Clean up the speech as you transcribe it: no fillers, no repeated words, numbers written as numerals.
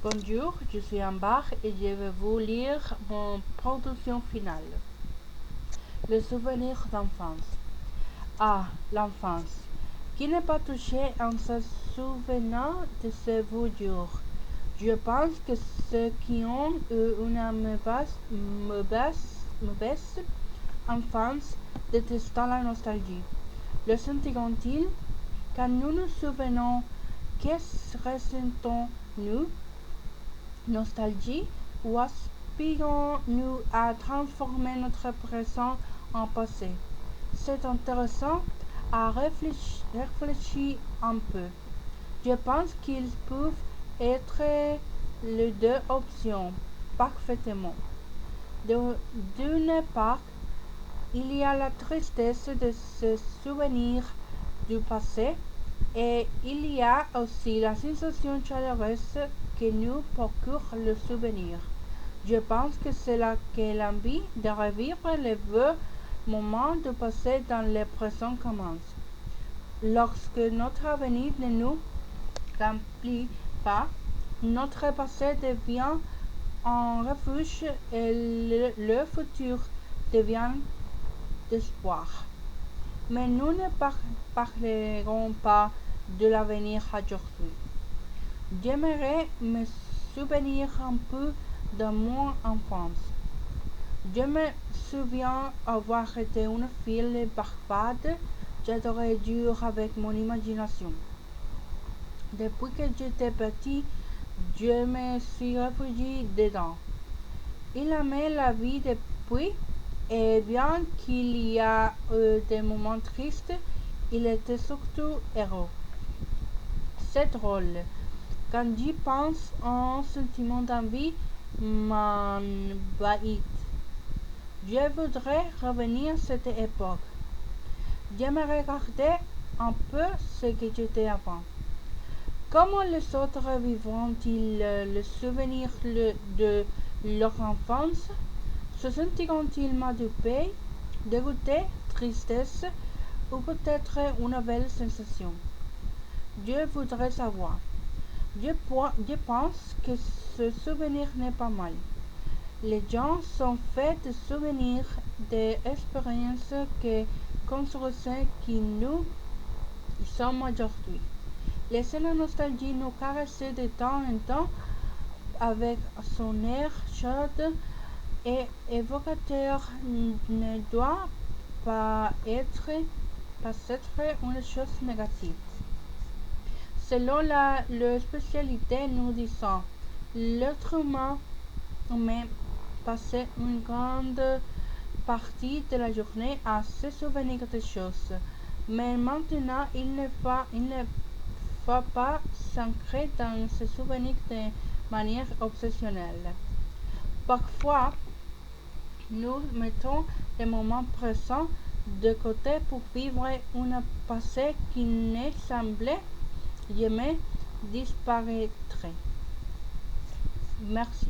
Bonjour, je suis Ambar et je vais vous lire mon production finale. Le souvenir d'enfance. Ah, l'enfance. Qui n'est pas touché en se souvenant de ces beaux jours? Je pense que ceux qui ont eu une mauvaise enfance détestent la nostalgie. Le sentiront-ils? Quand nous nous souvenons, qu'est-ce ressentons-nous? Nostalgie ou aspirons-nous à transformer notre présent en passé? C'est intéressant à réfléchir un peu. Je pense qu'ils peuvent être les deux options parfaitement. D'une part, il y a la tristesse de se souvenir du passé et il y a aussi la sensation chaleureuse que nous procure le souvenir. Je pense que c'est là que l'envie de revivre les vieux moments du passé dans le présent commence. Lorsque notre avenir ne nous remplit pas, notre passé devient un refuge et le futur devient d'espoir. Mais nous ne parlerons pas de l'avenir aujourd'hui. J'aimerais me souvenir un peu de mon enfance. Je me souviens avoir été une fille barbade. J'adorais jouer avec mon imagination. Depuis que j'étais petit, je me suis réfugié dedans. Il aimait la vie depuis, et bien qu'il y a eu des moments tristes, il était surtout heureux. C'est drôle. Quand j'y pense, un sentiment d'envie m'envahit. Je voudrais revenir à cette époque. J'aimerais regarder un peu ce que j'étais avant. Comment les autres vivront-ils le souvenir de leur enfance? Se sentiront-ils m'adopés, dégoûtés, tristesse ou peut-être une nouvelle sensation? Je voudrais savoir. Je pense que ce souvenir n'est pas mal. Les gens sont faits de souvenirs, d'expériences que construisent qui nous sommes aujourd'hui. Laissez la nostalgie nous caresser de temps en temps avec son air chaud et évocateur ne doit pas être une chose négative. Selon la spécialité, nous disons l'être humain passe une grande partie de la journée à se souvenir des choses. Mais maintenant, il ne faut pas s'ancrer dans ce souvenir de manière obsessionnelle. Parfois, nous mettons les moments présents de côté pour vivre un passé qui ne semblait jamais disparaître. Merci.